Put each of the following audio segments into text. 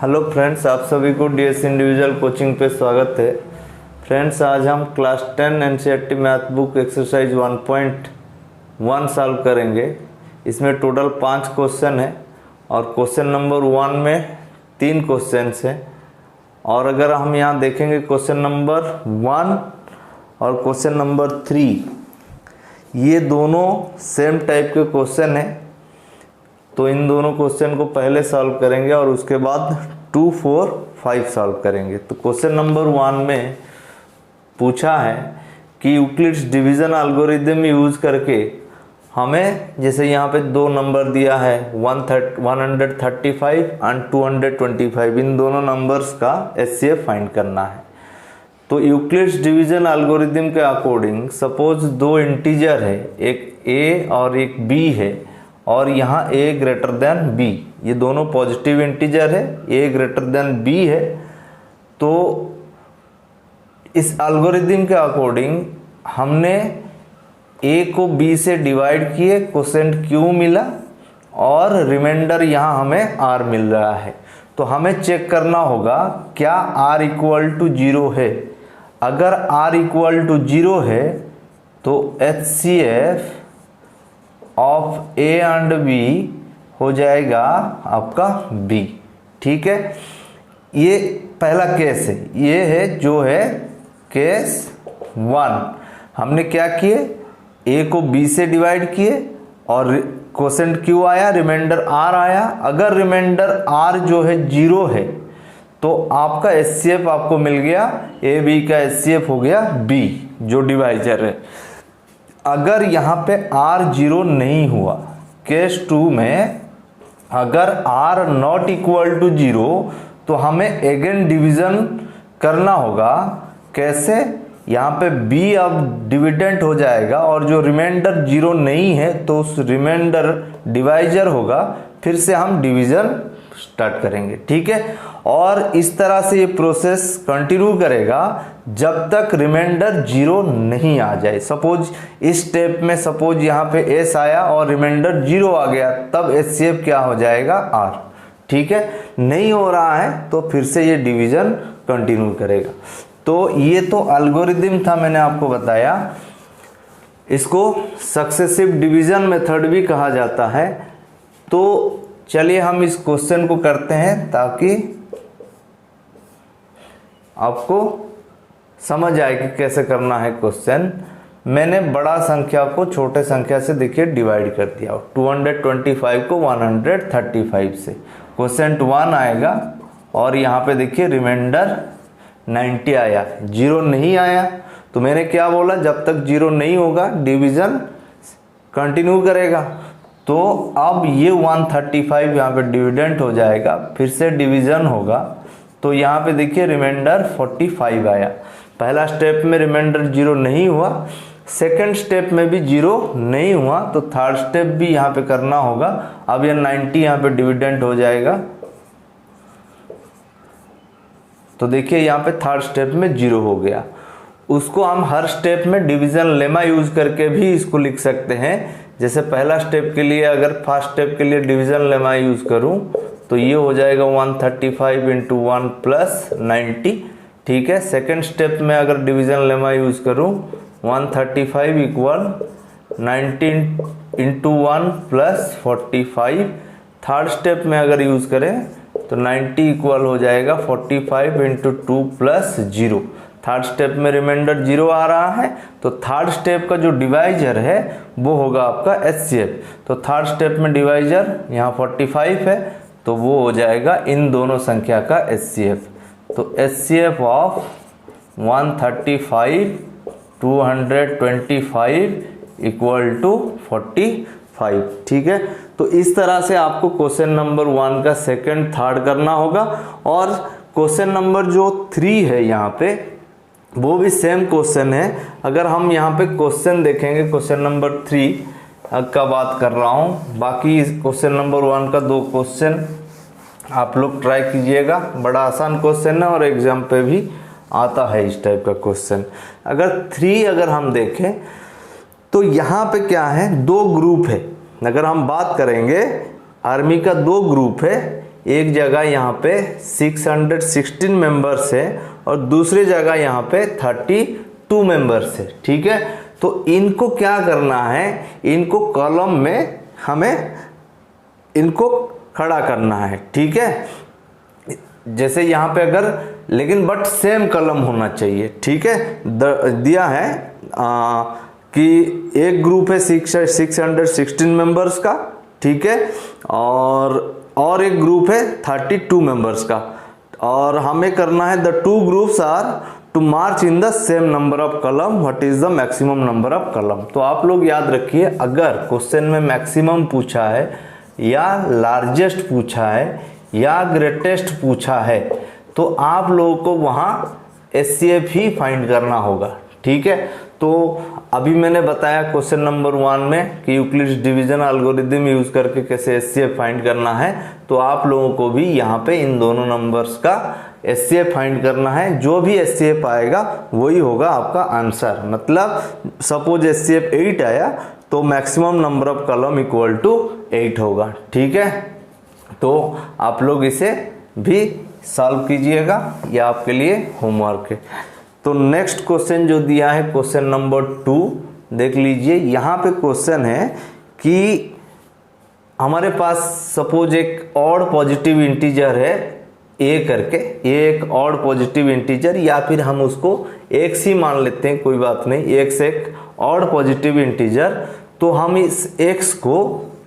Hello friends, आप सभी को डीएस इंडिविजुअल कोचिंग पे स्वागत है। फ्रेंड्स, आज हम class 10 NCERT math book exercise 1.1 solve करेंगे। इसमें टोटल 5 क्वेश्चन है और क्वेश्चन नंबर 1 में 3 क्वेश्चंस हैं। और अगर हम यहाँ देखेंगे क्वेश्चन नंबर 1 और क्वेश्चन नंबर 3, ये दोनों सेम टाइप के क्वेश्चन हैं। तो इन दोनों क्वेश्चन को पहले सॉल्व करेंगे और उसके बाद 2, 4, 5 सॉल्व करेंगे। तो क्वेश्चन नंबर 1 में पूछा है कि यूक्लिड्स डिवीज़न एल्गोरिथम यूज़ करके हमें, जैसे यहाँ पे 2 नंबर दिया है 135 एंड 225, इन दोनों नंबर्स का एचसीएफ फाइंड करना है। तो यूक्लिड्स डिवीज़न एल्गोरिथम के अकॉर्डिंग सपोज 2 इंटीजर है, एक ए और एक बी है, और यहाँ a ग्रेटर देन b, ये दोनों पॉजिटिव इंटीजर है, a ग्रेटर देन b है। तो इस एल्गोरिथम के अकॉर्डिंग हमने a को b से डिवाइड किए, क्वोशेंट q मिला और रिमाइंडर यहाँ हमें r मिल रहा है। तो हमें चेक करना होगा क्या r इक्वल टू 0 है। अगर r इक्वल टू 0 है तो HCF of A and B हो जाएगा आपका बी। ठीक है, ये पहला केस है, ये है जो है केस 1। हमने क्या किए, ए को बी से डिवाइड किए और क्वोशेंट क्यू आया, रिमाइंडर आर आया। अगर रिमाइंडर आर जो है 0 है तो आपका एचसीएफ आपको मिल गया, ए बी का एचसीएफ हो गया बी जो डिवाइजर है। अगर यहाँ पे r 0 नहीं हुआ, केस 2 में अगर r नॉट इक्वल टू 0 तो हमें अगेन डिवीज़न करना होगा। कैसे, यहाँ पे b अब डिविडेंट हो जाएगा और जो रिमाइंडर 0 नहीं है तो उस रिमाइंडर डिवाइजर होगा, फिर से हम डिवीज़न स्टार्ट करेंगे। ठीक है, और इस तरह से ये प्रोसेस कंटिन्यू करेगा जब तक रिमाइंडर 0 नहीं आ जाए। सपोज इस स्टेप में सपोज यहाँ पे s आया और रिमाइंडर 0 आ गया, तब एचसीएफ क्या हो जाएगा, r। ठीक है, नहीं हो रहा है तो फिर से ये डिवीज़न कंटिन्यू करेगा। तो ये तो एल्गोरिथम था, मैंने आपको बताया। इसको सक्सेसिव डिवीज़न मेथड भी कहा जाता है। तो चलिए हम इस क्वेश्चन को करते हैं ताकि आपको समझ आए कि कैसे करना है क्वेश्चन। मैंने बड़ा संख्या को छोटे संख्या से देखिए डिवाइड कर दिया, 225 को 135 से। क्वोशेंट 1 आएगा और यहाँ पे देखिए रिमाइंडर 90 आया, 0 नहीं आया। तो मैंने क्या बोला, जब तक 0 नहीं होगा डिवीज़न कंटिन्यू करेगा। तो अब ये 135 यहाँ पे डिविडेंट हो जाएगा, फिर से डिवीज़न होगा। तो यहाँ पे देखिए रिमाइंडर 45 आया। पहला स्टेप में रिमाइंडर 0 नहीं हुआ, सेकंड स्टेप में भी 0 नहीं हुआ, तो थर्ड स्टेप भी यहाँ पे करना होगा। अब ये 90 यहाँ पे डिविडेंट हो जाएगा। तो देखिए यहाँ पे थर्ड स्टेप में 0 हो गया। उसको हम हर स्टेप में डिवीज़न लेमा यूज़ करके भी इसको लिख सकते हैं। जैसे पहला स्टेप के लिए अगर फर्स्ट स्टेप के लिए डिवीज़न लेमा यूज़ करूं तो ये हो जाएगा 135 इंटू 1 प्लस 90। ठीक है, सेकेंड स्टेप में अगर डिवीज़न लेमा यूज़ करूं 135 equal 19 into 1 plus 45। Third step में अगर यूज़ करें तो 90 इक्वल हो जाएगा 45 इंटू 2 प्लस 0। थर्ड स्टेप में रिमाइंडर 0 आ रहा है, तो थर्ड स्टेप का जो डिवाइजर है वो होगा आपका एचसीएफ। तो थर्ड स्टेप में डिवाइजर यहाँ 45 है, तो वो हो जाएगा इन दोनों संख्या का एचसीएफ। तो एचसीएफ ऑफ 135 225 इक्वल टू 45। ठीक है, तो इस तरह से आपको क्वेश्चन नंबर 1 का सेकंड थर्ड करना होगा। और क्वेश्चन नंबर जो 3 है यहाँ पे, वो भी सेम क्वेश्चन है। अगर हम यहाँ पे क्वेश्चन देखेंगे, क्वेश्चन नंबर 3 का बात कर रहा हूँ, बाकी क्वेश्चन नंबर 1 का 2 क्वेश्चन आप लोग ट्राई कीजिएगा। बड़ा आसान क्वेश्चन है और एग्जाम पे भी आता है इस टाइप का क्वेश्चन। अगर 3 अगर हम देखें तो यहाँ पे क्या है, 2 ग्रुप है। अगर हम बात करेंगे आर्मी का 2 ग्रुप है, एक जगह यहाँ पे 616 मेंबर्स है और दूसरी जगह यहाँ पे 32 मेंबर्स है, ठीक है। तो इनको क्या करना है, इनको कॉलम में हमें इनको खड़ा करना है, ठीक है। जैसे यहाँ पे अगर, लेकिन बट सेम कॉलम होना चाहिए, ठीक है। दिया है कि एक ग्रुप है 616 मेंबर्स का, ठीक है, और एक ग्रुप है 32 मेंबर्स का, और हमें करना है the two groups are to march in the same number of column, what is the maximum number of column. तो आप लोग याद रखिए, अगर क्वेश्चन में मैक्सिमम पूछा है या लार्जेस्ट पूछा है या ग्रेटेस्ट पूछा है तो आप लोगों को वहाँ एचसीएफ ही फाइंड करना होगा, ठीक है। तो अभी मैंने बताया क्वेश्चन नंबर 1 में कि यूक्लिड्स डिवीजन एल्गोरिथम यूज करके कैसे एचसीएफ फाइंड करना है, तो आप लोगों को भी यहाँ पे इन दोनों नंबर्स का एचसीएफ फाइंड करना है। जो भी एचसीएफ आएगा वही होगा आपका आंसर। मतलब सपोज एचसीएफ 8 आया तो maximum number of column equal to 8 होगा, ठीक है। तो आप लोग इसे भी सॉल्व कीजिएगा, यह आपके लिए होमवर्क है। तो नेक्स्ट क्वेश्चन जो दिया है क्वेश्चन नंबर 2 देख लीजिए। यहाँ पे क्वेश्चन है कि हमारे पास सपोज एक ऑड पॉजिटिव इंटीजर है ए करके, ये एक ऑड पॉजिटिव इंटीजर, या फिर हम उसको एक्स ही मान लेते हैं, कोई बात नहीं, एक्स एक ऑड पॉजिटिव इंटीजर। तो हम इस एक्स को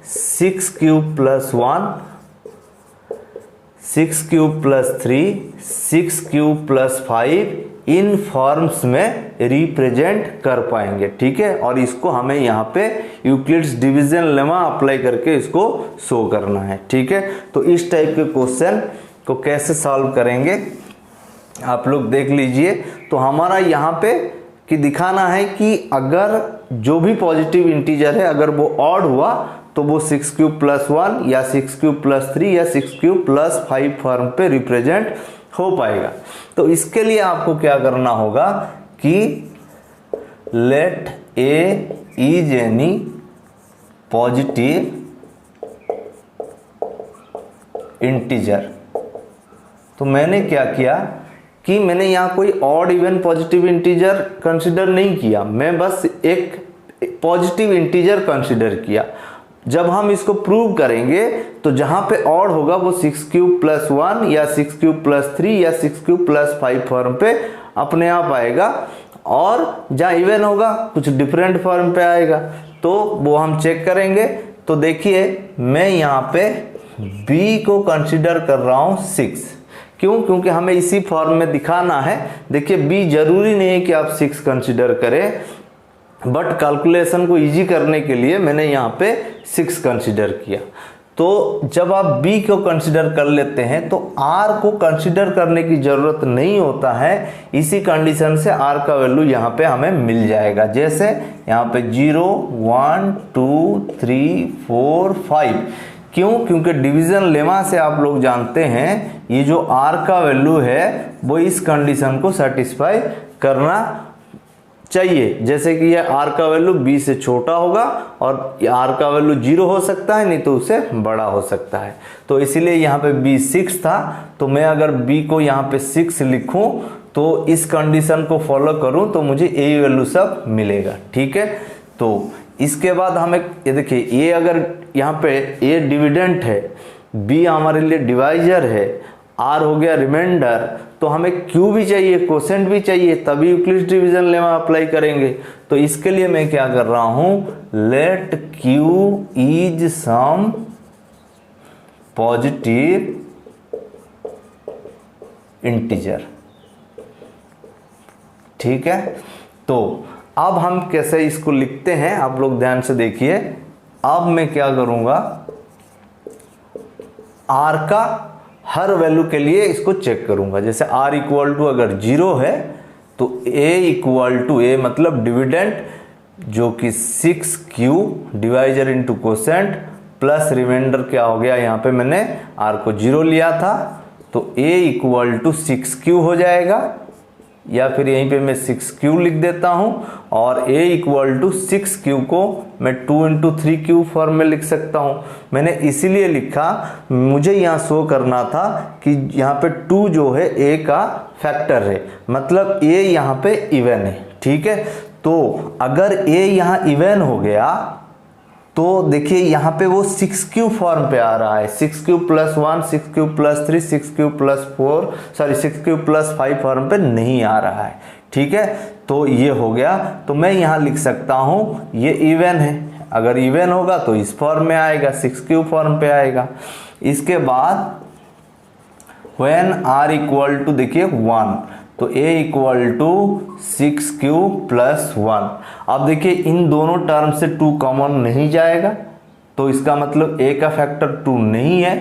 6 cube plus 1, 6 cube plus 3, 6 cube plus 5 इन फॉर्म्स में रिप्रेजेंट कर पाएंगे, ठीक है। और इसको हमें यहाँ पे यूक्लिड्स डिवीजन लेमा अप्लाई करके इसको शो करना है, ठीक है। तो इस टाइप के क्वेश्चन को कैसे सॉल्व करेंगे आप लोग देख लीजिए। तो हमारा यहाँ पे कि दिखाना है कि अगर जो भी पॉजिटिव इंटीजर है अगर वो ऑड हुआ तो वो 6 क्यूब प्लस 1 या 6 क्यूब प्लस 3 या 6 क्यूब प्लस 5 फॉर्म पे रिप्रेजेंट हो पाएगा। तो इसके लिए आपको क्या करना होगा कि let a is any positive integer. तो मैंने क्या किया कि मैंने यहाँ कोई odd even positive integer consider नहीं किया, मैं बस एक पॉजिटिव इंटीजर कंसिडर किया। जब हम इसको प्रूव करेंगे तो जहां पे ऑड होगा वो 6 क्यूब प्लस 1 या 6 क्यूब प्लस 3 या 6 क्यूब प्लस 5 फॉर्म पे अपने आप आएगा, और जहां इवन होगा कुछ डिफरेंट फॉर्म पे आएगा। तो वो हम चेक करेंगे। तो देखिए मैं यहाँ पे b को कंसिडर कर रहा हूँ 6, क्यों? क्योंकि हमें इसी फॉर्म में दिखाना है। देखिए b जरूरी नहीं है कि आप 6 कंसिडर करें, बट कैलकुलेशन को इजी करने के लिए मैंने यहाँ पे 6 कंसिडर किया। तो जब आप b को कंसिडर कर लेते हैं तो r को कंसिडर करने की ज़रूरत नहीं होता है। इसी कंडीशन से r का वैल्यू यहाँ पे हमें मिल जाएगा। जैसे यहाँ पे 0, 1, 2, 3, 4, 5। क्यों? क्योंकि डिवीज़न लेमा से आप लोग जानते हैं ये जो r का वैल्यू है वो इस कंडीशन को सेटिस्फाई करना चाहिए। जैसे कि ये r का वैल्यू b से छोटा होगा और r का वैल्यू 0 हो सकता है, नहीं तो उससे बड़ा हो सकता है। तो इसीलिए यहाँ पे b 6 था। तो मैं अगर b को यहाँ पे 6 लिखूं तो इस कंडीशन को फॉलो करूं तो मुझे a वैल्यू सब मिलेगा, ठीक है। तो इसके बाद हमें ये देखिए, ये अगर यहाँ पे a डिविडेंट है, b हमारे लिए डिवाइजर है, r हो गया रिमाइंडर, तो हमें q भी चाहिए, कोसेंट भी चाहिए, तभी यूक्लिड्स डिवीजन लेमा अप्लाई करेंगे। तो इसके लिए मैं क्या कर रहा हूं, let q is some positive integer, ठीक है। तो अब हम कैसे इसको लिखते हैं आप लोग ध्यान से देखिए। अब मैं क्या करूंगा, r का हर वैल्यू के लिए इसको चेक करूंगा। जैसे r इक्वल टू अगर 0 है तो a इक्वल टू a मतलब डिविडेंट जो कि 6q divisor into quotient plus remainder क्या हो गया, यहाँ पे मैंने r को 0 लिया था तो a इक्वल टू 6q हो जाएगा, या फिर यहीं पे मैं 6q लिख देता हूँ। और a इक्वल टू 6q को मैं 2 इंटू 3q फॉर्म में लिख सकता हूँ। मैंने इसीलिए लिखा, मुझे यहाँ शो करना था कि यहाँ पे 2 जो है a का फैक्टर है, मतलब a यहाँ पे इवन है। ठीक है, तो अगर a यहाँ इवन हो गया तो देखिए यहाँ पे वो 6q फॉर्म पे आ रहा है, 6q plus 1, 6q plus 3, 6q plus 4, sorry 6q plus 5 form पे नहीं आ रहा है। ठीक है, तो ये हो गया। तो मैं यहाँ लिख सकता हूँ ये इवन है, अगर इवन होगा तो इस फॉर्म में आएगा, 6q फॉर्म पे आएगा। इसके बाद when r इक्वल टू देखिए 1, तो a equal to 6q plus 1। अब देखिए इन दोनों टर्म से 2 कॉमन नहीं जाएगा, तो इसका मतलब a का फैक्टर 2 नहीं है।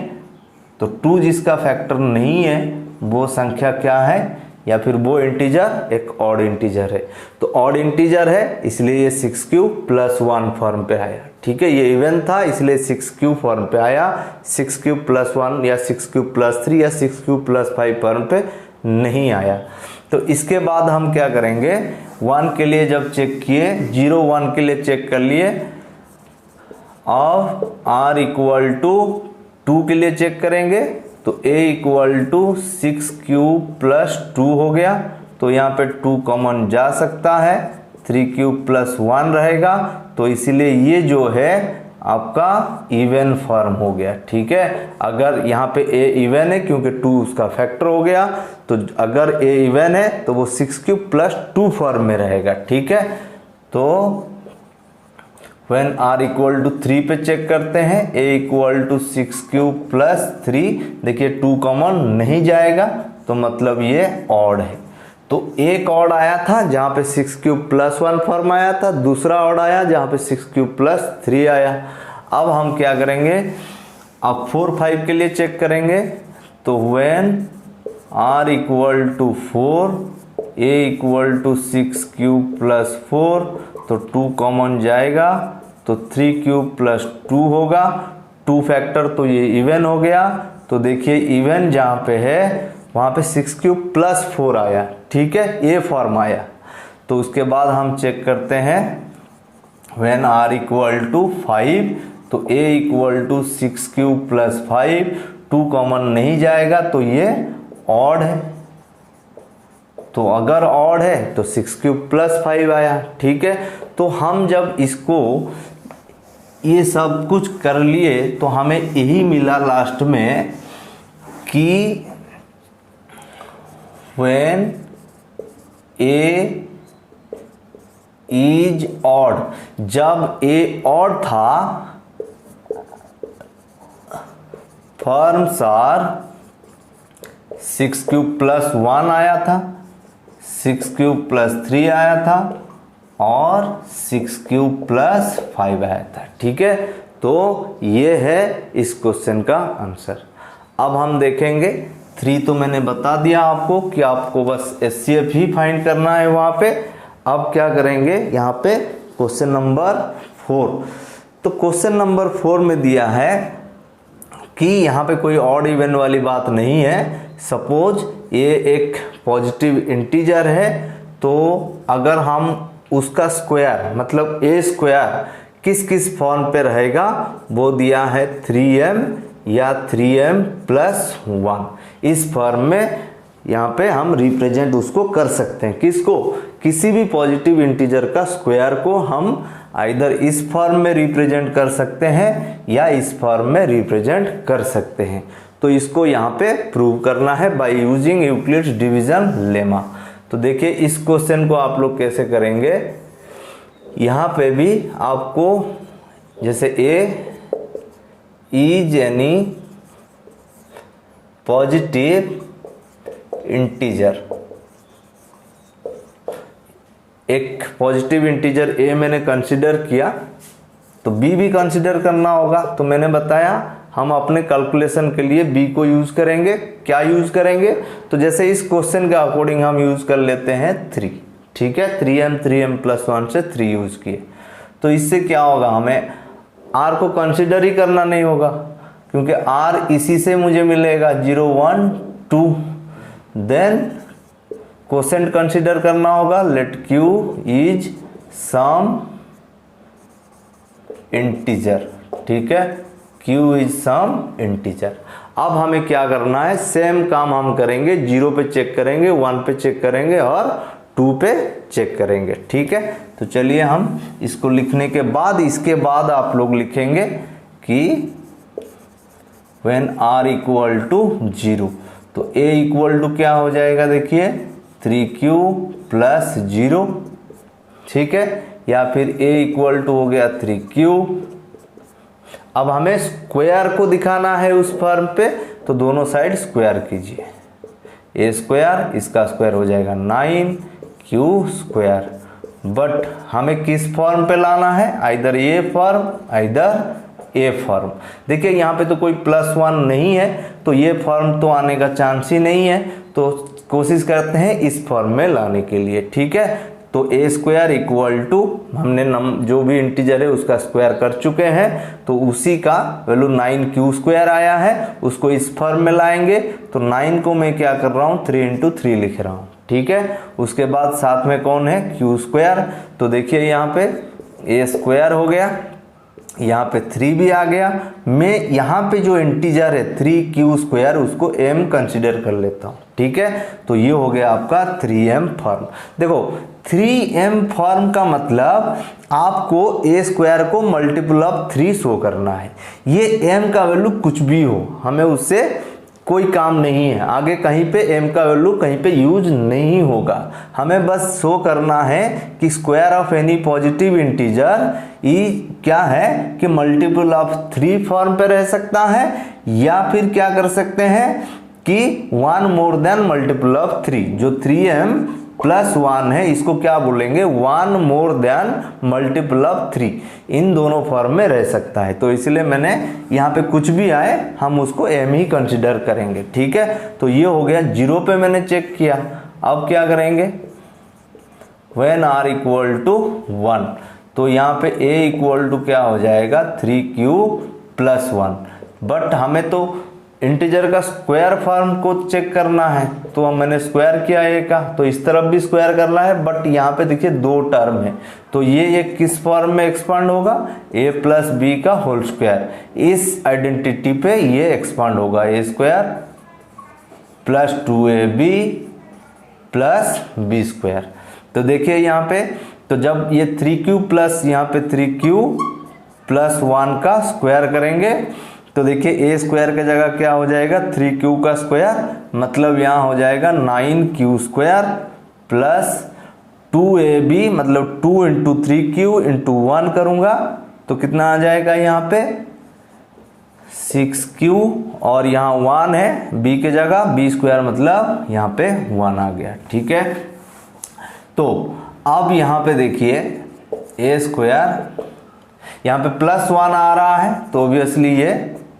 तो 2 जिसका फैक्टर नहीं है वो संख्या क्या है, या फिर वो इंटीजर एक ऑड इंटीजर है। तो ऑड इंटीजर है इसलिए ये 6q प्लस 1 फॉर्म पे आया। ठीक है, ये इवन था इसलिए 6q फॉर्म पे आया, 6q प्लस 1 या 6q प्लस 3 या 6q प्लस 5 फॉर्म पे नहीं आया। तो इसके बाद हम क्या करेंगे, 1 के लिए जब चेक किए, 0 1 के लिए चेक कर लिए, और r इक्वल टू 2 के लिए चेक करेंगे तो a equal to 6q plus 2 हो गया। तो यहाँ पे 2 कॉमन जा सकता है, 3q प्लस 1 रहेगा, तो इसीलिए ये जो है आपका इवन फॉर्म हो गया। ठीक है, अगर यहाँ पे a इवन है क्योंकि 2 उसका फैक्टर हो गया, तो अगर a इवन है तो वो 6q प्लस 2 फॉर्म में रहेगा। ठीक है, तो when r इक्वल टू 3 पे चेक करते हैं, a equal to 6q plus 3, देखिए 2 कॉमन नहीं जाएगा, तो मतलब ये ऑड है। तो एक ऑड आया था जहाँ पे 6q प्लस 1 फॉर्म आया था, दूसरा ऑड आया जहाँ पे 6q प्लस 3 आया। अब हम क्या करेंगे, अब 4 5 के लिए चेक करेंगे, तो when r equal to 4, a equal to 6q plus 4, तो 2 कॉमन जाएगा, तो 3q प्लस 2 होगा, 2 फैक्टर तो ये इवन हो गया। तो देखिए इवन जहाँ पे है वहाँ पे 6q प्लस 4 आया। ठीक है, ये फॉर्म आया। तो उसके बाद हम चेक करते हैं when r इक्वल टू 5, तो a equal to 6q plus 5, 2 common नहीं जाएगा, तो ये ऑड है। तो अगर ऑड है तो 6q प्लस 5 आया। ठीक है, तो हम जब इसको ये सब कुछ कर लिए तो हमें यही मिला लास्ट में कि when a is odd, जब a odd था, फॉर्म्स आर 6q प्लस 1 आया था, 6q प्लस 3 आया था, और 6q प्लस 5 आया था। ठीक है, तो ये है इस क्वेश्चन का आंसर। अब हम देखेंगे 3 तो मैंने बता दिया आपको कि आपको बस HCF ही फाइंड करना है वहाँ पे। अब क्या करेंगे, यहाँ पे क्वेश्चन नंबर 4। तो क्वेश्चन नंबर 4 में दिया है कि यहाँ पे कोई ऑड इवन वाली बात नहीं है। सपोज ये एक पॉजिटिव इंटीजर है, तो अगर हम उसका स्क्वायर मतलब a स्क्वायर किस किस फॉर्म पे रहेगा वो दिया है 3m या 3m प्लस 1, इस फॉर्म में यहाँ पे हम रिप्रेजेंट उसको कर सकते हैं। किसको, किसी भी पॉजिटिव इंटीजर का स्क्वायर को हम आइदर इस फॉर्म में रिप्रेजेंट कर सकते हैं या इस फॉर्म में रिप्रेजेंट कर सकते हैं। तो इसको यहाँ पे प्रूव करना है by using Euclid's division lemma. तो देखिए इस क्वेश्चन को आप लोग कैसे करेंगे, यहाँ पे भी आपको जैसे a is any positive integer, एक पॉजिटिव इंटीजर a मैंने कंसिडर किया तो b भी कंसिडर करना होगा। तो मैंने बताया हम अपने कैलकुलेशन के लिए b को यूज करेंगे। क्या यूज करेंगे, तो जैसे इस क्वेश्चन के अकॉर्डिंग हम यूज कर लेते हैं 3। ठीक है, 3m प्लस 1 से 3 यूज किए, तो इससे क्या होगा, हमें r को कंसिडर ही करना नहीं होगा क्योंकि r इसी से मुझे मिलेगा 0 1 2। देन क्वोशेंट कंसिडर करना होगा, let q is some integer, ठीक है, q इज सम इंटीजर। अब हमें क्या करना है, सेम काम हम करेंगे, 0 पे चेक करेंगे, 1 पे चेक करेंगे और 2 पे चेक करेंगे, ठीक है। तो चलिए हम इसको लिखने के बाद, इसके बाद आप लोग लिखेंगे कि व्हेन r इक्वल टू 0, तो a इक्वल टू क्या हो जाएगा, देखिए 3q प्लस 0, ठीक है, या फिर a इक्वल टू हो गया 3q। अब हमें स्क्वायर को दिखाना है उस फॉर्म पे, तो दोनों साइड स्क्वायर कीजिए, a स्क्वायर, इसका स्क्वायर हो जाएगा 9q स्क्वायर। बट हमें किस फॉर्म पे लाना है, आइदर ये फॉर्म आइदर ए फॉर्म। देखिए यहाँ पे तो कोई +1 नहीं है, तो ये फॉर्म तो आने का चांस ही नहीं है, तो कोशिश करते हैं इस फॉर्म में लाने के लिए, ठीक है। तो ए स्क्वायर इक्वल टू, हमने जो भी इंटीजर है उसका स्क्वायर कर चुके हैं, तो उसी का वैल्यू 9q स्क्वायर आया है, उसको इस फॉर्म में लाएंगे। तो 9 को मैं क्या कर रहा हूँ, 3 × 3 लिख रहा हूँ, ठीक है। उसके बाद साथ में कौन है, q स्क्वायर। तो देखिए यहाँ पे a स्क्वायर हो गया, यहाँ पे 3 भी आ गया। मैं यहाँ पे जो इंटीजर है 3q स्क्वायर, उसको m कंसिडर कर लेता हूँ, ठीक है। तो ये हो गया आपका 3m फॉर्म। देखो 3m फॉर्म का मतलब आपको a स्क्वायर को मल्टीपल ऑफ 3 शो करना है। ये m का वैल्यू कुछ भी हो, हमें उससे कोई काम नहीं है, आगे कहीं पे m का वैल्यू कहीं पे यूज नहीं होगा। हमें बस शो करना है कि square of any positive integer E क्या है कि मल्टीपल ऑफ 3 फॉर्म पे रह सकता है, या फिर क्या कर सकते हैं कि 1 मोर देन मल्टीपल ऑफ 3, जो 3m + 1 है इसको क्या बोलेंगे, 1 मोर देन मल्टीपल ऑफ 3, इन दोनों फॉर्म में रह सकता है। तो इसलिए मैंने यहाँ पे कुछ भी आए हम उसको m ही कंसिडर करेंगे, ठीक है। तो ये हो गया, 0 पे मैंने चेक किया। अब क्या करेंगे, व्हेन r इक्वल टू 1, तो यहाँ पे a इक्वल टू क्या हो जाएगा, 3q + 1। बट हमें तो इंटीजर का स्क्वायर फॉर्म को चेक करना है, तो मैंने स्क्वायर किया a का, तो इस तरफ भी स्क्वायर करना है। बट यहाँ पे देखिए 2 टर्म है, तो ये किस फॉर्म में एक्सपांड होगा, a + b का होल स्क्वायर। इस आइडेंटिटी पे ये एक्सपांड होगा, a square + 2ab + b square. तो देखिए यहाँ पे, तो जब ये 3q प्लस यहाँ पे 3q + 1 का स्क्वायर करेंगे, तो देखिए a स्क्वायर की जगह क्या हो जाएगा, 3q का स्क्वायर, मतलब यहाँ हो जाएगा 9q स्क्वायर + 2ab, मतलब 2 × 3q × 1 करूँगा तो कितना आ जाएगा, यहाँ पे 6q, और यहाँ 1 है b के जगह, b स्क्वायर मतलब यहाँ पे 1 आ गया, ठीक है। तो अब यहाँ पे देखिए a स्क्वायर, यहाँ पे +1 आ रहा है, तो ऑब्वियसली ये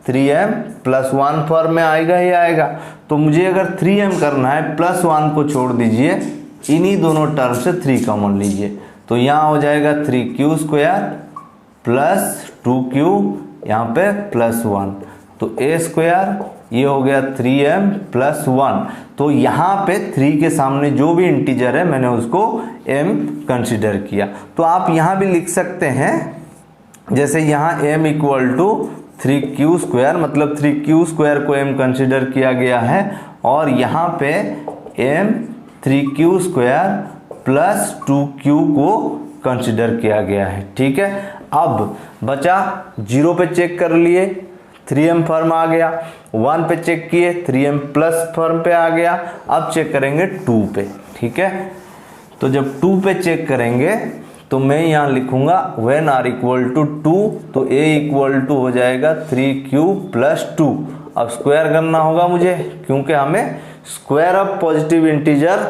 3m + 1 फॉर्म में आएगा ही आएगा। तो मुझे अगर 3m करना है, +1 को छोड़ दीजिए, इन्हीं दोनों टर्म से 3 कॉमन लीजिए, तो यहाँ हो जाएगा 3q स्क्वायर + 2q, यहाँ पे +1, तो a स्क्वायर, ये हो गया 3m + 1। तो यहाँ पे 3 के सामने जो भी इंटीजर है मैंने उसको m कंसिडर किया। तो आप यहाँ भी लिख सकते हैं, जैसे यहाँ m equal to 3q square, मतलब 3q स्क्वायर को m कंसिडर किया गया है, और यहाँ पे m 3q स्क्वायर + 2q को कंसिडर किया गया है, ठीक है। अब बचा 0 पे चेक कर लिए, 3m फॉर्म आ गया, 1 पे चेक किए, 3m प्लस फॉर्म पे आ गया। अब चेक करेंगे 2 पे, ठीक है। तो जब 2 पे चेक करेंगे तो मैं यहाँ लिखूंगा व्हेन r इक्वल टू 2, तो a इक्वल टू हो जाएगा 3q + 2। अब स्क्वायर करना होगा मुझे, क्योंकि हमें square of positive integer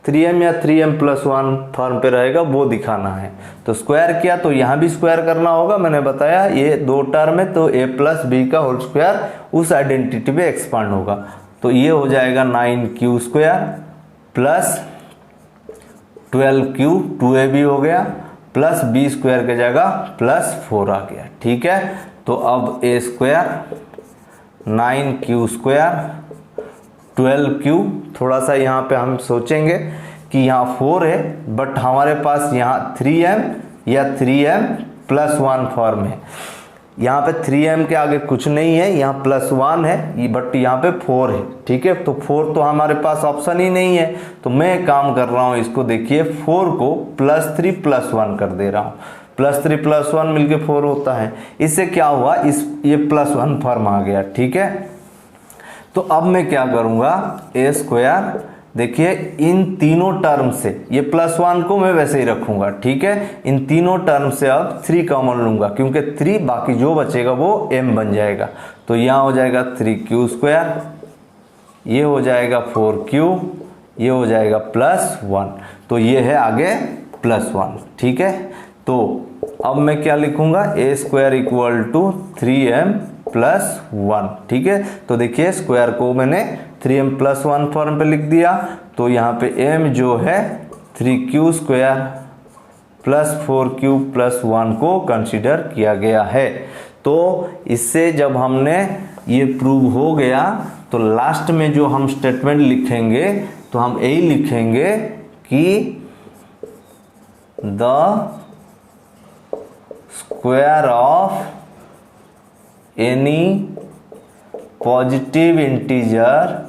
3m या 3m + 1 फॉर्म पे रहेगा वो दिखाना है। तो स्क्वायर किया तो यहाँ भी स्क्वायर करना होगा, मैंने बताया ये 2 टर्म है, तो a + b का होल स्क्वायर उस आइडेंटिटी पे एक्सपांड होगा। तो ये हो जाएगा 9q स्क्वायर + 12q, 2ab हो गया, प्लस b स्क्वायर की जगह +4 आ गया, ठीक है। तो अब a square 9q square 12q, थोड़ा सा यहाँ पे हम सोचेंगे कि यहाँ 4 है बट हमारे पास यहाँ 3m या 3m+1 फॉर्म है। यहाँ पे 3m के आगे कुछ नहीं है, यहाँ +1 है बट यहाँ पे 4 है। ठीक है, तो 4 तो हमारे पास ऑप्शन ही नहीं है। तो मैं एक काम कर रहा हूँ, इसको देखिए 4 को +3+1 कर दे रहा हूँ। +3+1 मिलके 4 होता है। इससे क्या हुआ, ये +1 फॉर्म आ गया। ठीक है, तो अब मैं क्या करूँगा, a², देखिए इन तीनों टर्म से ये +1 को मैं वैसे ही रखूंगा। ठीक है, इन तीनों टर्म से अब 3 कॉमन लूंगा क्योंकि 3 बाकी जो बचेगा वो m बन जाएगा। तो यहाँ हो जाएगा 3q², ये हो जाएगा 4q, ये हो जाएगा +1। तो ये है आगे +1। ठीक है, तो अब मैं क्या लिखूंगा, a² = 3m+1। ठीक है, तो देखिए स्क्वायर को मैंने 3m+1 फॉर्म पे लिख दिया। तो यहाँ पे m जो है 3q² + 4q + 1 को कंसीडर किया गया है। तो इससे जब हमने ये प्रूव हो गया तो लास्ट में जो हम स्टेटमेंट लिखेंगे तो हम यही लिखेंगे कि the square of any positive integer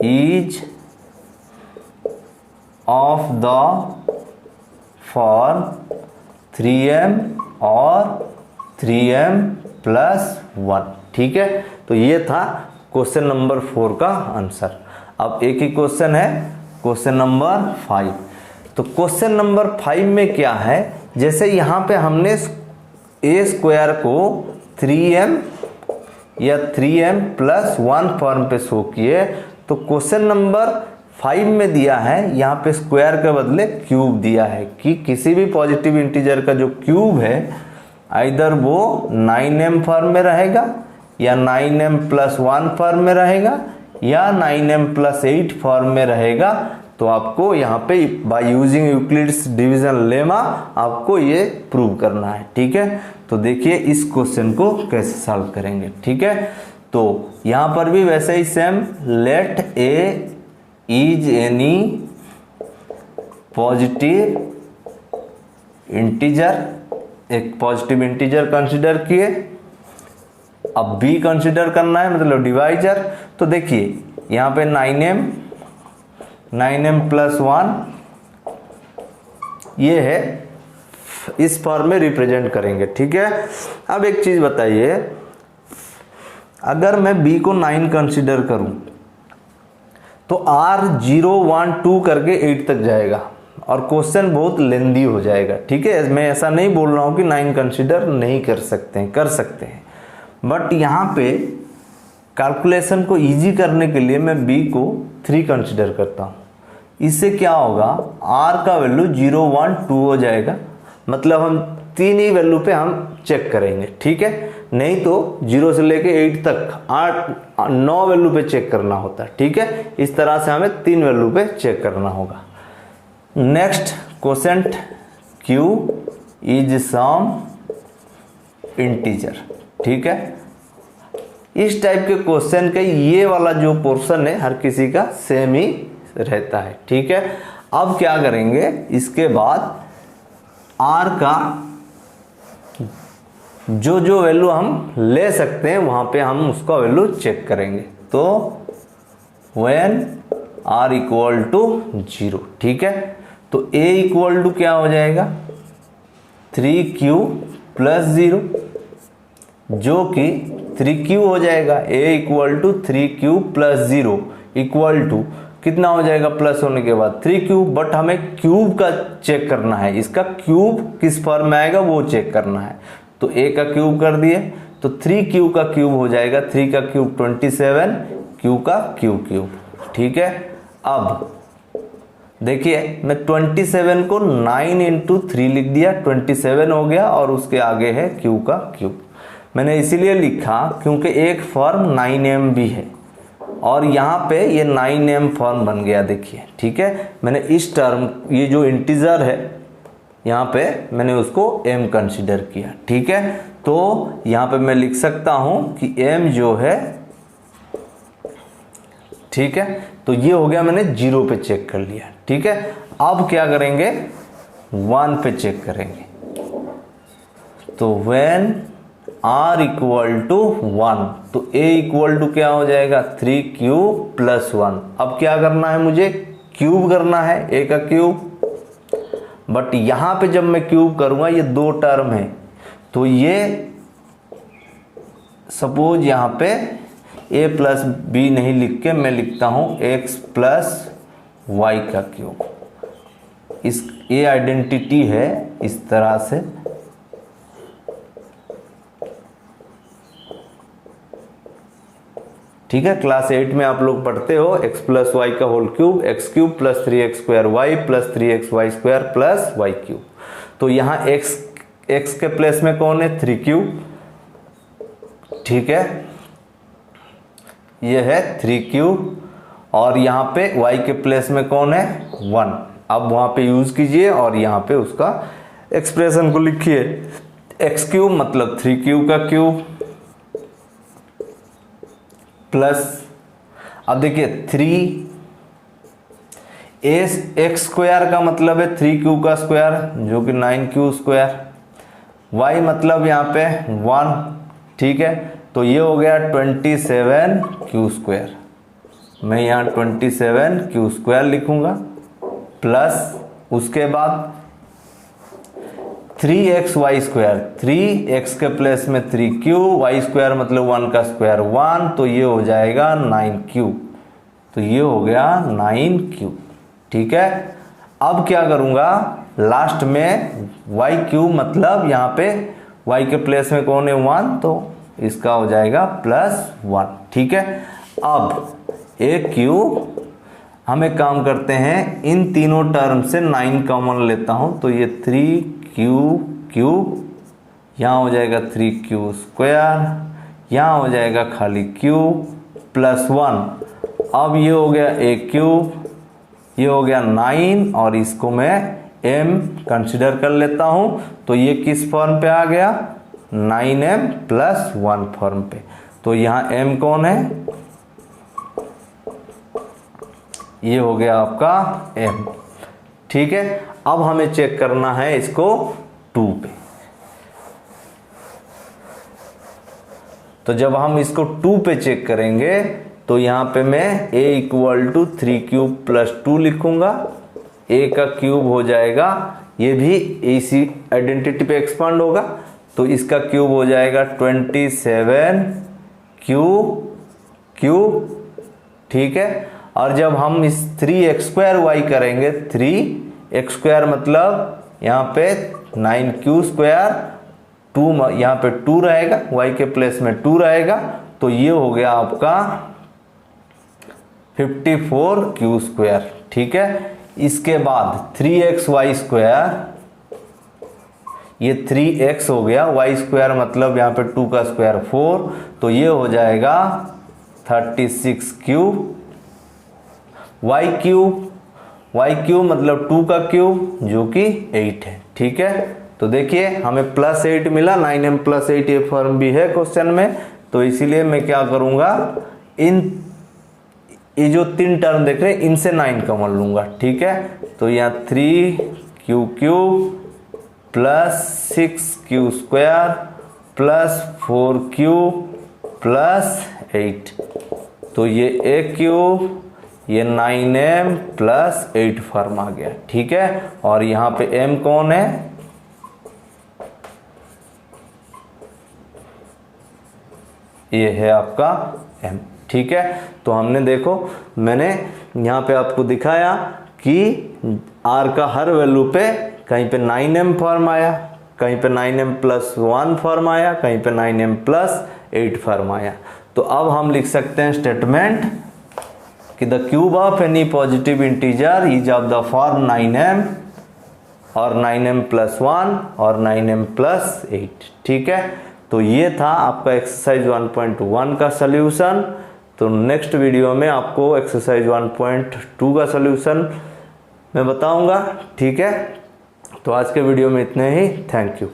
is of the form 3m और 3m+1। ठीक है, तो ये था क्वेश्चन नंबर 4 का आंसर। अब एक ही क्वेश्चन है, क्वेश्चन नंबर 5। तो क्वेश्चन नंबर 5 में क्या है, जैसे यहाँ पे हमने a² को 3m या 3m+1 फॉर्म पे शो किए, तो क्वेश्चन नंबर 5 में दिया है यहाँ पे स्क्वायर के बदले क्यूब दिया है कि किसी भी पॉजिटिव इंटीजर का जो क्यूब है आइदर वो 9m फॉर्म में रहेगा या 9m+1 फॉर्म में रहेगा या 9m+8 फॉर्म में रहेगा। तो आपको यहाँ पे by using Euclid's division lemma आपको ये प्रूव करना है। ठीक है, तो देखिए इस क्वेश्चन को कैसे सॉल्व करेंगे। ठीक है, तो यहाँ पर भी वैसे ही same, let a is any positive integer, एक पॉजिटिव इंटीजर कंसीडर किए। अब b कंसीडर करना है, मतलब डिवाइजर। तो देखिए यहाँ पे 9m+1 ये है, इस फॉर्म में रिप्रेजेंट करेंगे। ठीक है, अब एक चीज बताइए, अगर मैं b को 9 कंसीडर करूं तो r 0 1 2 करके 8 तक जाएगा और क्वेश्चन बहुत लेंदी हो जाएगा। ठीक है, मैं ऐसा नहीं बोल रहा हूं कि 9 कंसीडर नहीं कर सकते हैं, कर सकते हैं, बट यहाँ पे कैलकुलेशन को इजी करने के लिए मैं b को 3 कंसीडर करता हूँ। इससे क्या होगा, r का वैल्यू 0 1 2 हो जाएगा, मतलब हम 3 ही वैल्यू पे हम चेक करेंगे। ठीक है, नहीं तो 0 से लेके 8 तक 9 वैल्यू पे चेक करना होता है। ठीक है, इस तरह से हमें 3 वैल्यू पे चेक करना होगा। Next quotient q is some integer. ठीक है, इस टाइप के क्वेश्चन के ये वाला जो पोर्शन है हर किसी का सेम ही रहता है। ठीक है, अब क्या करेंगे, इसके बाद r का जो जो वैल्यू हम ले सकते हैं वहां पे हम उसका वैल्यू चेक करेंगे। तो when r = 0। ठीक है, तो a = क्या हो जाएगा, 3q + 0, जो कि 3q हो जाएगा। a = 3q + 0 इक्वल टू कितना हो जाएगा, प्लस होने के बाद 3q, बट हमें क्यूब का चेक करना है, इसका क्यूब किस फॉर्म में आएगा वो चेक करना है। तो a का क्यूब कर दिए तो 3q का क्यूब हो जाएगा, 3 का क्यूब 27, q का क्यूब। ठीक है, अब देखिए मैं 27 को 9 × 3 लिख दिया, 27 हो गया और उसके आगे है q का क्यूब। मैंने इसीलिए लिखा क्योंकि एक फॉर्म 9m भी है और यहाँ पे ये 9m फॉर्म बन गया। देखिए, ठीक है, मैंने इस टर्म, ये जो इंटीजर है यहाँ पे मैंने उसको m कंसीडर किया। ठीक है, तो यहाँ पे मैं लिख सकता हूँ कि m जो है, ठीक है, तो ये हो गया, मैंने 0 पे चेक कर लिया। ठीक है, अब क्या करेंगे, 1 पे चेक करेंगे। तो व्हेन r इक्वल टू 1, तो a इक्वल टू क्या हो जाएगा, 3q प्लस 1। अब क्या करना है, मुझे क्यूब करना है a का क्यूब, बट यहां पे जब मैं क्यूब करूंगा ये 2 टर्म है, तो ये सपोज यहां पे a प्लस बी नहीं लिख के मैं लिखता हूं x प्लस वाई का क्यूब। इस ये आइडेंटिटी है इस तरह से। ठीक है, क्लास 8 में आप लोग पढ़ते हो x प्लस वाई का whole cube, x cube plus 3x square y plus 3xy square plus y cube. तो यहाँ x के प्लेस में कौन है, 3q। ठीक है, ये है 3q, और यहाँ पे y के प्लेस में कौन है, 1। अब वहाँ पे यूज कीजिए और यहाँ पे उसका एक्सप्रेशन को लिखिए। एक्स क्यूब मतलब 3q का क्यूब प्लस, अब देखिए 3x स्क्वायर का मतलब है 3q का स्क्वायर जो कि 9q स्क्वायर, y मतलब यहाँ पे 1। ठीक है, तो ये हो गया 27q स्क्वायर। मैं यहाँ 27q स्क्वायर लिखूंगा, प्लस उसके बाद 3xy स्क्वायर, 3x के प्लेस में 3q, y स्क्वायर मतलब 1 का स्क्वायर 1, तो ये हो जाएगा 9q। तो ये हो गया 9q। ठीक है, अब क्या करूंगा, लास्ट में y क्यूब मतलब यहाँ पे y के प्लेस में कौन है, 1, तो इसका हो जाएगा प्लस 1। ठीक है, अब a क्यूब, हम एक काम करते हैं, इन तीनों टर्म से 9 कॉमन लेता हूं, तो ये 3q क्यूब, यहाँ हो जाएगा 3q स्क्वायर, यहाँ हो जाएगा खाली q प्लस 1। अब ये हो गया a क्यूब, ये हो गया 9, और इसको मैं m कंसिडर कर लेता हूं, तो ये किस फॉर्म पे आ गया, 9m प्लस 1 फॉर्म पे। तो यहाँ m कौन है, ये हो गया आपका m। ठीक है, अब हमें चेक करना है इसको 2 पे। तो जब हम इसको 2 पे चेक करेंगे, तो यहाँ पे मैं a equal to 3q plus 2 लिखूंगा, a का क्यूब हो जाएगा, ये भी इसी आइडेंटिटी पे एक्सपांड होगा, तो इसका क्यूब हो जाएगा 27q क्यूब। ठीक है, और जब हम इस 3x स्क्वायर वाई करेंगे, 3x स्क्वायर मतलब यहाँ पे 9q स्क्वायर, 2 यहाँ पे 2 रहेगा, y के प्लेस में 2 रहेगा, तो ये हो गया आपका 54q स्क्वायर। ठीक है, इसके बाद 3xy स्क्वायर, ये 3x हो गया, y स्क्वायर मतलब यहाँ पे 2 का स्क्वायर 4, तो ये हो जाएगा 36q। y क्यूब मतलब 2 का क्यूब जो कि 8 है। ठीक है, तो देखिए हमें प्लस 8 मिला, 9m प्लस 8 ये फॉर्म भी है क्वेश्चन में, तो इसीलिए मैं क्या करूंगा, ये जो 3 टर्म देख रहे हैं इनसे 9 कॉमन लूंगा। ठीक है, तो यहाँ 3q cube plus 6q square plus 4q plus 8, तो ये a क्यूब, ये 9m प्लस 8 फॉर्म आ गया। ठीक है, और यहाँ पे m कौन है, ये है आपका m। ठीक है, तो हमने देखो, मैंने यहाँ पे आपको दिखाया कि r का हर वैल्यू पे कहीं पे 9m फॉर्म आया, कहीं पे 9m प्लस 1 फॉर्म आया, कहीं पे 9m प्लस 8 फॉर्म आया। तो अब हम लिख सकते हैं स्टेटमेंट कि the cube of any positive integer is of the form 9m और 9m प्लस 1 और 9m प्लस 8। ठीक है, तो ये था आपका एक्सरसाइज 1.1 का सल्यूशन। तो नेक्स्ट वीडियो में आपको एक्सरसाइज 1.2 का सल्यूशन मैं बताऊंगा। ठीक है, तो आज के वीडियो में इतने ही। Thank you.